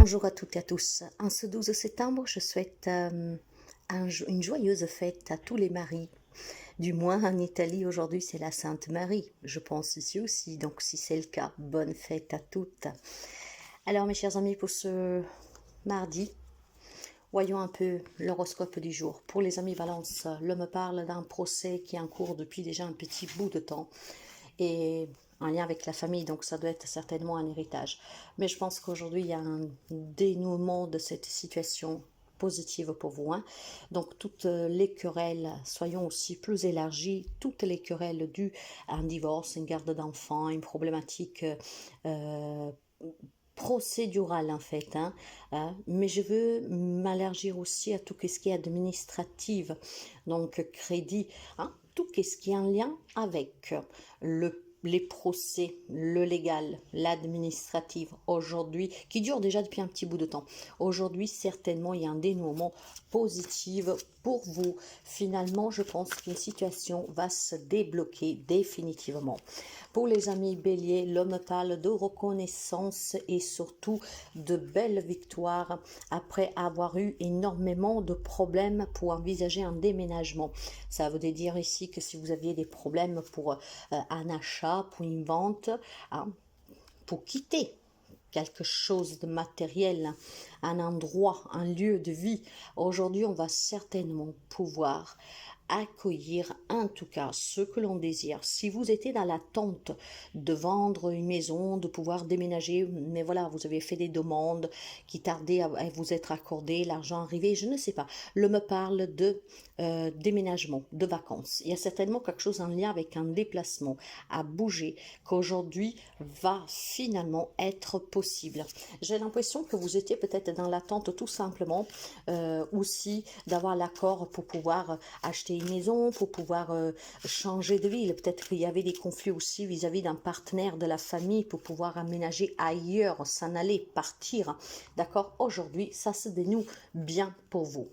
Bonjour à toutes et à tous. En ce 12 septembre, je souhaite une joyeuse fête à tous les maris. Du moins en Italie, aujourd'hui, c'est la Sainte Marie. Je pense ici aussi, donc si c'est le cas, bonne fête à toutes. Alors mes chers amis, pour ce mardi, voyons un peu l'horoscope du jour. Pour les amis Balance, l'homme parle d'un procès qui est en cours depuis déjà un petit bout de temps. Et en lien avec la famille, donc ça doit être certainement un héritage. Mais je pense qu'aujourd'hui, il y a un dénouement de cette situation positive pour vous. Donc toutes les querelles, soyons aussi plus élargies, toutes les querelles dues à un divorce, une garde d'enfants, une problématique procédurale en fait, mais je veux m'allergir aussi à tout ce qui est administratif, donc crédit, tout ce qui est en lien avec les procès, le légal, l'administratif aujourd'hui, qui dure déjà depuis un petit bout de temps. Aujourd'hui, certainement, il y a un dénouement positif pour vous. Finalement, je pense qu'une situation va se débloquer définitivement. Pour les amis Bélier, l'homme parle de reconnaissance et surtout de belles victoires après avoir eu énormément de problèmes pour envisager un déménagement. Ça veut dire ici que si vous aviez des problèmes pour un achat, pour une vente, pour quitter quelque chose de matériel, un endroit, un lieu de vie, aujourd'hui on va certainement pouvoir accueillir en tout cas ce que l'on désire. Si vous étiez dans l'attente de vendre une maison, de pouvoir déménager, mais voilà, vous avez fait des demandes qui tardaient à vous être accordées, l'argent arrivé, je ne sais pas. L'homme parle de déménagement, de vacances. Il y a certainement quelque chose en lien avec un déplacement à bouger qu'aujourd'hui va finalement être possible. J'ai l'impression que vous étiez peut-être dans l'attente tout simplement aussi d'avoir l'accord pour pouvoir acheter une maison, pour pouvoir changer de ville. Peut-être qu'il y avait des conflits aussi vis-à-vis d'un partenaire de la famille pour pouvoir aménager ailleurs, s'en aller, partir. D'accord? Aujourd'hui, ça se dénoue bien pour vous.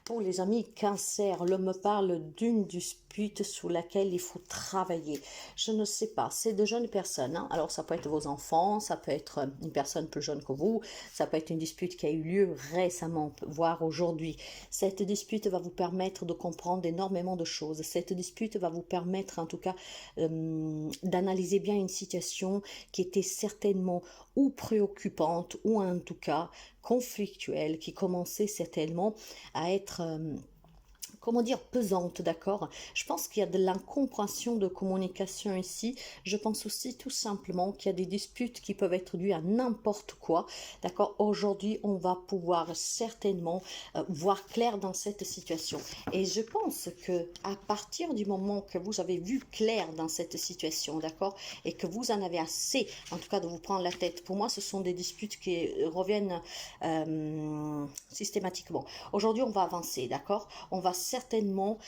Pour les amis Cancer, l'homme parle d'une dispute sur laquelle il faut travailler. Je ne sais pas, c'est de jeunes personnes. Alors ça peut être vos enfants, ça peut être une personne plus jeune que vous, ça peut être une dispute qui a eu lieu récemment, voire aujourd'hui. Cette dispute va vous permettre de comprendre énormément de choses. Cette dispute va vous permettre en tout cas d'analyser bien une situation qui était certainement ou préoccupante ou en tout cas conflictuelle, qui commençait certainement à être comment dire, pesante, d'accord? Je pense qu'il y a de l'incompréhension de communication ici. Je pense aussi tout simplement qu'il y a des disputes qui peuvent être dues à n'importe quoi, d'accord? Aujourd'hui, on va pouvoir certainement voir clair dans cette situation. Et je pense que à partir du moment que vous avez vu clair dans cette situation, d'accord? Et que vous en avez assez, en tout cas de vous prendre la tête. Pour moi, ce sont des disputes qui reviennent systématiquement. Aujourd'hui, on va avancer, d'accord? On va certainement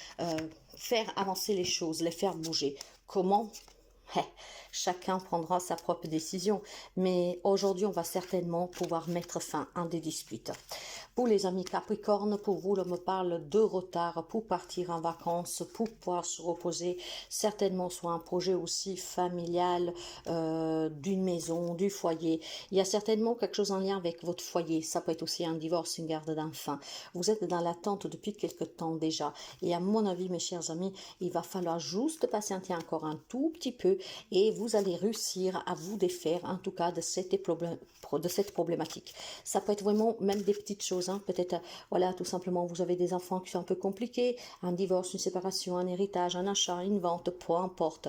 faire avancer les choses, les faire bouger. Comment? Chacun prendra sa propre décision, mais aujourd'hui on va certainement pouvoir mettre fin à des disputes. Pour les amis Capricorne, pour vous, l'homme parle de retard pour partir en vacances, pour pouvoir se reposer, certainement sur un projet aussi familial, d'une maison, du foyer. Il y a certainement quelque chose en lien avec votre foyer. Ça peut être aussi un divorce, une garde d'enfants. Vous êtes dans l'attente depuis quelque temps déjà. Et à mon avis, mes chers amis, il va falloir juste patienter encore un tout petit peu et vous allez réussir à vous défaire, en tout cas, de cette problématique. Ça peut être vraiment même des petites choses. Peut-être, voilà, tout simplement, vous avez des enfants qui sont un peu compliqués, un divorce, une séparation, un héritage, un achat, une vente, peu importe.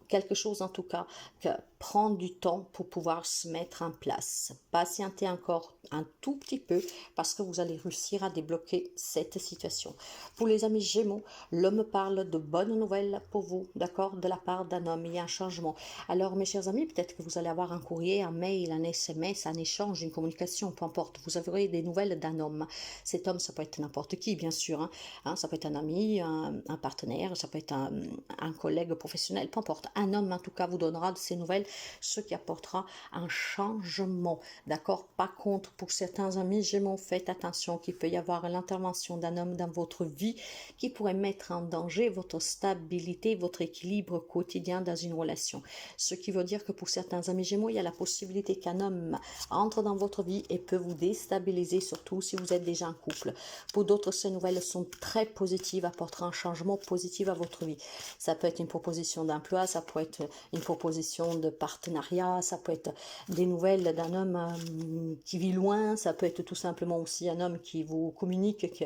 Quelque chose, en tout cas, que prendre du temps pour pouvoir se mettre en place. Patientez encore un tout petit peu parce que vous allez réussir à débloquer cette situation. Pour les amis Gémeaux, l'homme parle de bonnes nouvelles pour vous, d'accord, de la part d'un homme. Il y a un changement. Alors, mes chers amis, peut-être que vous allez avoir un courrier, un mail, un SMS, un échange, une communication, peu importe. Vous aurez des nouvelles d'un homme. Cet homme, ça peut être n'importe qui, bien sûr. Ça peut être un ami, un partenaire, ça peut être un collègue professionnel, peu importe. Un homme, en tout cas, vous donnera de ces nouvelles ce qui apportera un changement, d'accord? Par contre, pour certains amis Gémeaux, faites attention qu'il peut y avoir l'intervention d'un homme dans votre vie qui pourrait mettre en danger votre stabilité, votre équilibre quotidien dans une relation. Ce qui veut dire que pour certains amis Gémeaux, il y a la possibilité qu'un homme entre dans votre vie et peut vous déstabiliser, surtout si vous êtes déjà en couple. Pour d'autres, ces nouvelles sont très positives, apporteront un changement positif à votre vie. Ça peut être une proposition d'emploi, ça peut être une proposition de partenariat, ça peut être des nouvelles d'un homme qui vit loin, ça peut être tout simplement aussi un homme qui vous communique, qui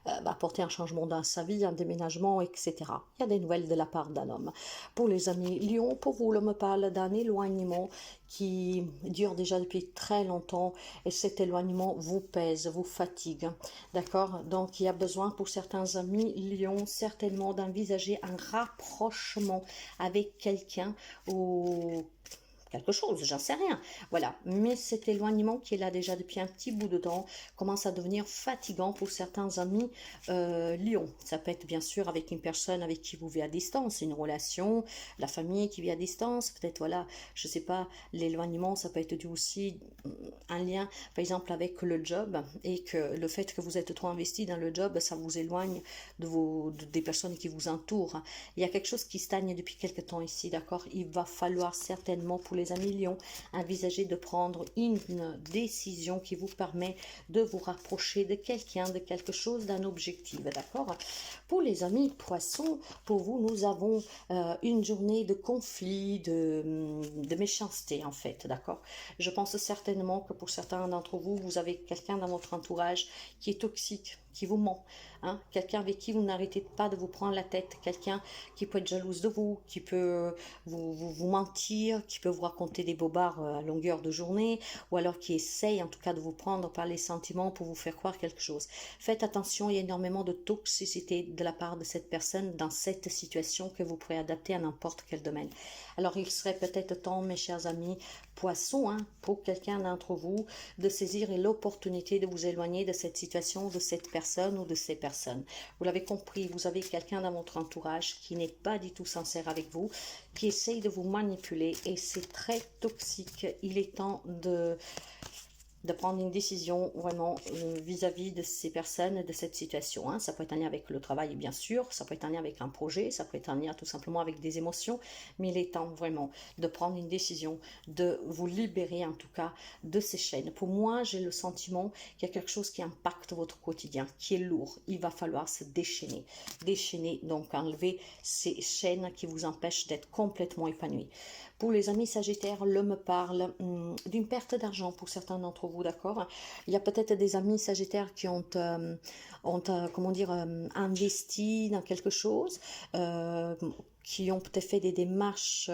va apporter un changement dans sa vie, un déménagement, etc. Il y a des nouvelles de la part d'un homme. Pour les amis Lion, pour vous, l'homme parle d'un éloignement qui dure déjà depuis très longtemps et cet éloignement vous pèse, vous fatigue, d'accord? Donc il y a besoin pour certains amis Lion certainement d'envisager un rapprochement avec quelqu'un ou quelque chose, j'en sais rien. Voilà, mais cet éloignement qui est là déjà depuis un petit bout de temps commence à devenir fatigant pour certains amis Lion. Ça peut être bien sûr avec une personne avec qui vous vivez à distance, une relation, la famille qui vit à distance, peut-être voilà, je sais pas, l'éloignement, ça peut être dû aussi un lien par exemple avec le job et que le fait que vous êtes trop investi dans le job, ça vous éloigne des personnes qui vous entourent. Il y a quelque chose qui stagne depuis quelque temps ici, d'accord? Il va falloir certainement pour les amis Lions, envisagez de prendre une décision qui vous permet de vous rapprocher de quelqu'un, de quelque chose, d'un objectif, d'accord? Pour les amis Poissons, pour vous, nous avons une journée de conflit, de méchanceté, en fait, d'accord? Je pense certainement que pour certains d'entre vous, vous avez quelqu'un dans votre entourage qui est toxique, qui vous ment, hein? Quelqu'un avec qui vous n'arrêtez pas de vous prendre la tête, quelqu'un qui peut être jalouse de vous, qui peut vous mentir, qui peut vous raconter des bobards à longueur de journée, ou alors qui essaye en tout cas de vous prendre par les sentiments pour vous faire croire quelque chose. Faites attention, il y a énormément de toxicité de la part de cette personne dans cette situation que vous pourrez adapter à n'importe quel domaine. Alors il serait peut-être temps, mes chers amis Poissons, hein, pour quelqu'un d'entre vous, de saisir l'opportunité de vous éloigner de cette situation, de cette personne ou de ces personnes. Vous l'avez compris, vous avez quelqu'un dans votre entourage qui n'est pas du tout sincère avec vous, qui essaye de vous manipuler et c'est très toxique. Il est temps de prendre une décision vraiment vis-à-vis de ces personnes, de cette situation. Hein. Ça peut être un lien avec le travail, bien sûr, ça peut être un lien avec un projet, ça peut être un lien tout simplement avec des émotions, mais il est temps vraiment de prendre une décision, de vous libérer en tout cas de ces chaînes. Pour moi, j'ai le sentiment qu'il y a quelque chose qui impacte votre quotidien, qui est lourd. Il va falloir se déchaîner. Déchaîner, donc enlever ces chaînes qui vous empêchent d'être complètement épanoui. Pour les amis Sagittaires, l'homme parle d'une perte d'argent pour certains d'entre vous, d'accord? Il y a peut-être des amis Sagittaires qui ont comment dire, investi dans quelque chose, qui ont peut-être fait des démarches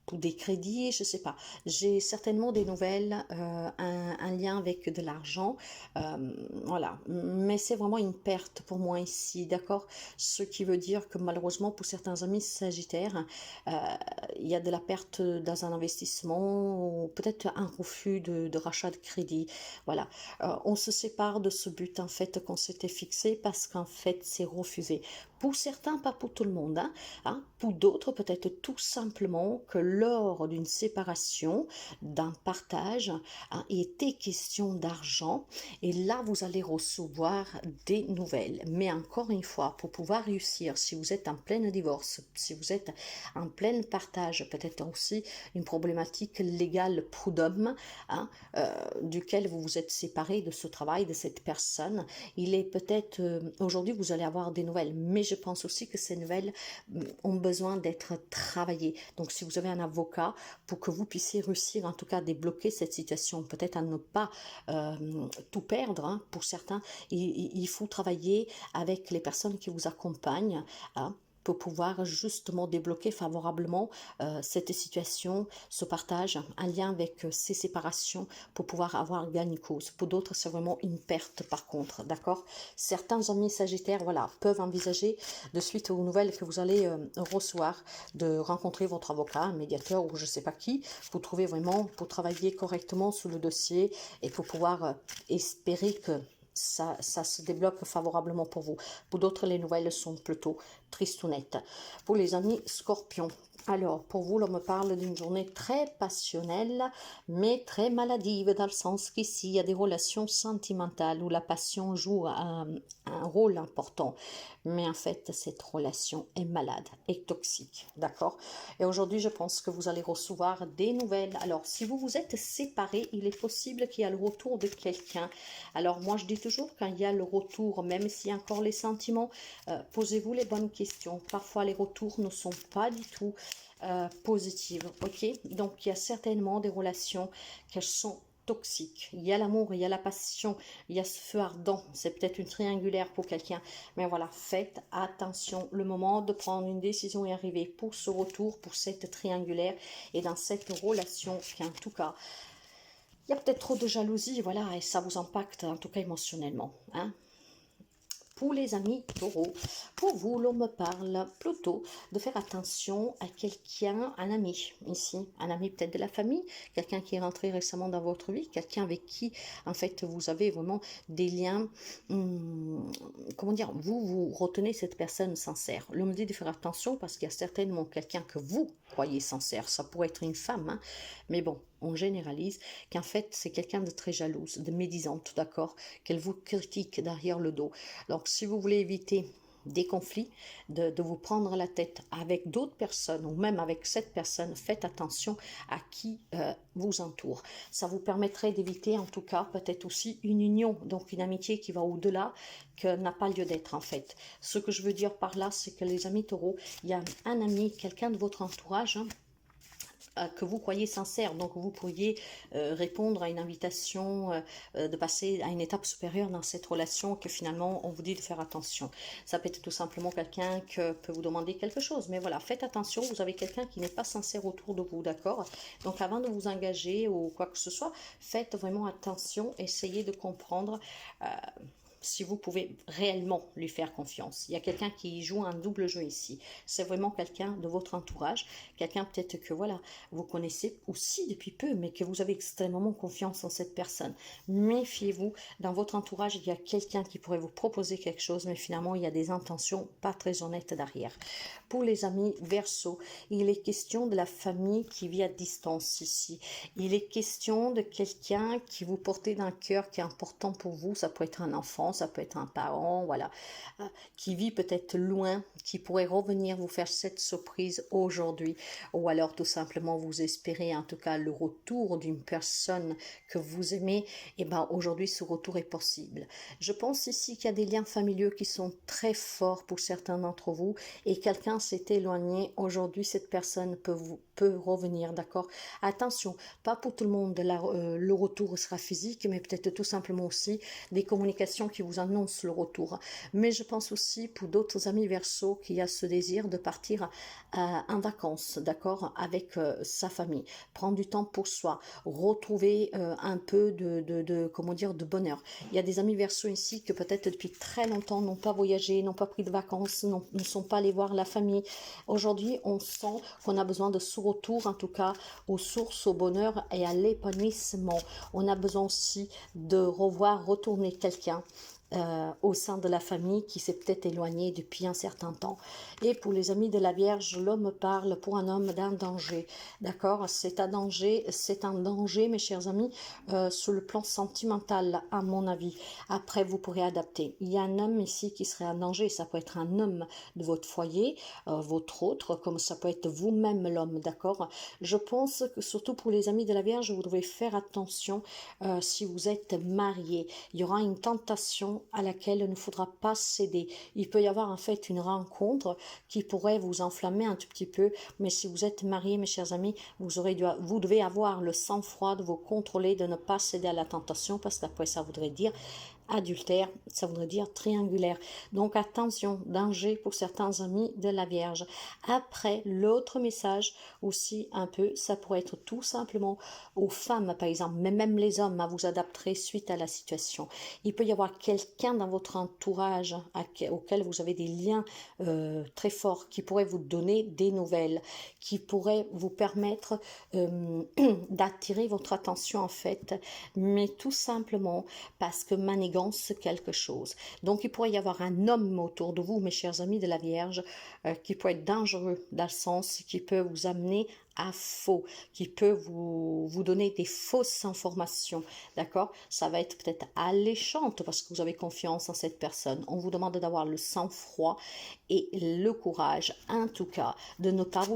pour des crédits, je sais pas. J'ai certainement des nouvelles, un lien avec de l'argent, voilà. Mais c'est vraiment une perte pour moi ici, d'accord? Ce qui veut dire que malheureusement pour certains amis Sagittaires, il y a de la perte dans un investissement, ou peut-être un refus de rachat de crédit, voilà. On se sépare de ce but en fait qu'on s'était fixé parce qu'en fait c'est refusé. Pour certains, pas pour tout le monde, hein. Pour d'autres, peut-être tout simplement que lors d'une séparation, d'un partage, hein, il était question d'argent et là, vous allez recevoir des nouvelles. Mais encore une fois, pour pouvoir réussir, si vous êtes en plein divorce, si vous êtes en plein partage, peut-être aussi une problématique légale prud'homme, hein, duquel vous vous êtes séparé de ce travail, de cette personne, il est peut-être, aujourd'hui, vous allez avoir des nouvelles, mais je pense aussi que ces nouvelles ont besoin d'être travaillées. Donc, si vous avez un avocat, pour que vous puissiez réussir, en tout cas, à débloquer cette situation, peut-être à ne pas tout perdre, hein, pour certains, il faut travailler avec les personnes qui vous accompagnent, hein, pour pouvoir justement débloquer favorablement cette situation, ce partage, un lien avec ces séparations pour pouvoir avoir gain de cause. Pour d'autres, c'est vraiment une perte par contre, d'accord? Certains amis Sagittaires, voilà, peuvent envisager de suite aux nouvelles que vous allez recevoir, de rencontrer votre avocat, un médiateur ou je sais pas qui, pour trouver vraiment, pour travailler correctement sur le dossier et pour pouvoir espérer que ça se débloque favorablement pour vous. Pour d'autres, les nouvelles sont plutôt tristounettes. Pour les amis Scorpions, Alors, pour vous, l'on me parle d'une journée très passionnelle, mais très maladive, dans le sens qu'ici, il y a des relations sentimentales où la passion joue un rôle important. Mais en fait, cette relation est malade et toxique, d'accord? Et aujourd'hui, je pense que vous allez recevoir des nouvelles. Alors, si vous vous êtes séparés, il est possible qu'il y a le retour de quelqu'un. Alors, moi, je dis toujours, quand il y a le retour, même s'il y a encore les sentiments, posez-vous les bonnes questions. Parfois, les retours ne sont pas du tout positives, ok? Donc, il y a certainement des relations qui sont toxiques. Il y a l'amour, il y a la passion, il y a ce feu ardent. C'est peut-être une triangulaire pour quelqu'un. Mais voilà, faites attention. Le moment de prendre une décision est arrivé pour ce retour, pour cette triangulaire et dans cette relation qui, en tout cas, il y a peut-être trop de jalousie, voilà, et ça vous impacte, en tout cas émotionnellement, hein. Pour les amis taureaux, pour vous, l'on me parle plutôt de faire attention à quelqu'un, un ami ici, un ami peut-être de la famille, quelqu'un qui est rentré récemment dans votre vie, quelqu'un avec qui, en fait, vous avez vraiment des liens, comment dire, vous retenez cette personne sincère. L'on me dit de faire attention parce qu'il y a certainement quelqu'un que vous croyez sincère, ça pourrait être une femme, hein, mais bon, on généralise qu'en fait, c'est quelqu'un de très jalouse, de médisante, d'accord, qu'elle vous critique derrière le dos. Donc, si vous voulez éviter des conflits, de vous prendre la tête avec d'autres personnes ou même avec cette personne, faites attention à qui vous entoure. Ça vous permettrait d'éviter en tout cas peut-être aussi une union, donc une amitié qui va au-delà, que n'a pas lieu d'être en fait. Ce que je veux dire par là, c'est que les amis taureaux, il y a un ami, quelqu'un de votre entourage, hein, que vous croyez sincère. Donc, vous pourriez répondre à une invitation de passer à une étape supérieure dans cette relation que finalement, on vous dit de faire attention. Ça peut être tout simplement quelqu'un qui peut vous demander quelque chose. Mais voilà, faites attention, vous avez quelqu'un qui n'est pas sincère autour de vous, d'accord? Donc, avant de vous engager ou quoi que ce soit, faites vraiment attention, essayez de comprendre si vous pouvez réellement lui faire confiance. Il y a quelqu'un qui joue un double jeu ici. C'est vraiment quelqu'un de votre entourage, quelqu'un peut-être que voilà, vous connaissez aussi depuis peu, mais que vous avez extrêmement confiance en cette personne. Méfiez-vous, dans votre entourage, il y a quelqu'un qui pourrait vous proposer quelque chose, mais finalement, il y a des intentions pas très honnêtes derrière. Pour les amis Verseau, il est question de la famille qui vit à distance ici. Il est question de quelqu'un qui vous portez dans le cœur, qui est important pour vous. Ça peut être un enfant, ça peut être un parent, voilà, qui vit peut-être loin, qui pourrait revenir vous faire cette surprise aujourd'hui, ou alors tout simplement vous espérez en tout cas le retour d'une personne que vous aimez. Et ben aujourd'hui ce retour est possible. Je pense ici qu'il y a des liens familiaux qui sont très forts pour certains d'entre vous, et quelqu'un s'est éloigné. Aujourd'hui cette personne peut revenir, d'accord? Attention, pas pour tout le monde le retour sera physique, mais peut-être tout simplement aussi des communications qui vous annoncent le retour. Mais je pense aussi pour d'autres amis Verseau qu'il y a ce désir de partir en vacances, d'accord, avec sa famille, prendre du temps pour soi, retrouver un peu comment dire, de bonheur. Il y a des amis Verseau ici que peut-être depuis très longtemps n'ont pas voyagé, n'ont pas pris de vacances, ne sont pas allés voir la famille. Aujourd'hui, on sent qu'on a besoin de ce retour, en tout cas, aux sources, au bonheur et à l'épanouissement. On a besoin aussi de revoir retourner quelqu'un au sein de la famille qui s'est peut-être éloigné depuis un certain temps. Et pour les amis de la Vierge, l'homme parle pour un homme d'un danger, d'accord? C'est un danger, mes chers amis, sur le plan sentimental, à mon avis. Après, vous pourrez adapter. Il y a un homme ici qui serait un danger, ça peut être un homme de votre foyer, votre autre, comme ça peut être vous-même l'homme, d'accord? Je pense que surtout pour les amis de la Vierge, vous devez faire attention si vous êtes marié. Il y aura une tentation à laquelle il ne faudra pas céder. Il peut y avoir en fait une rencontre qui pourrait vous enflammer un tout petit peu, mais si vous êtes marié, mes chers amis, vous devez avoir le sang-froid de vous contrôler, de ne pas céder à la tentation, parce qu'après ça voudrait dire adultère, ça voudrait dire triangulaire. Donc attention, danger pour certains amis de la Vierge. Après, l'autre message aussi un peu, ça pourrait être tout simplement aux femmes par exemple, mais même les hommes, à vous adapter suite à la situation. Il peut y avoir quelqu'un dans votre entourage auquel vous avez des liens très forts, qui pourrait vous donner des nouvelles, qui pourrait vous permettre d'attirer votre attention en fait, mais tout simplement parce que manigance lance quelque chose. Donc, il pourrait y avoir un homme autour de vous, mes chers amis de la Vierge, qui peut être dangereux dans le sens qui peut vous amener à faux, qui peut vous donner des fausses informations, d'accord? Ça va être peut-être alléchante parce que vous avez confiance en cette personne. On vous demande d'avoir le sang-froid et le courage, en tout cas, de ne pas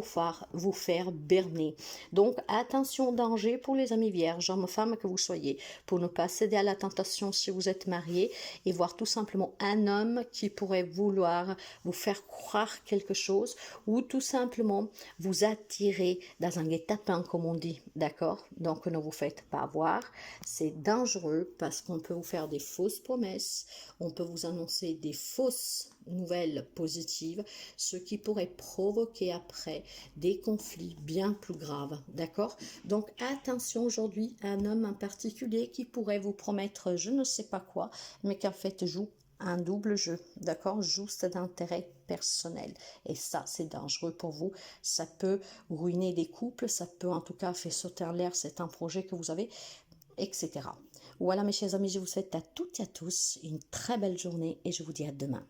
vous faire berner. Donc, attention au danger pour les amis vierges, hommes, femmes que vous soyez, pour ne pas céder à la tentation si vous êtes marié et voir tout simplement un homme qui pourrait vouloir vous faire croire quelque chose ou tout simplement vous attirer dans un guet-apens, comme on dit, d'accord? Donc, ne vous faites pas avoir. C'est dangereux parce qu'on peut vous faire des fausses promesses, on peut vous annoncer des fausses nouvelles positives, ce qui pourrait provoquer après des conflits bien plus graves, d'accord? Donc, attention aujourd'hui à un homme en particulier qui pourrait vous promettre je ne sais pas quoi, mais qu'en fait joue un double jeu, d'accord? Juste d'intérêt personnel. Et ça, c'est dangereux pour vous. Ça peut ruiner des couples, ça peut en tout cas faire sauter en l'air certains projets que vous avez, etc. Voilà mes chers amis, je vous souhaite à toutes et à tous une très belle journée et je vous dis à demain.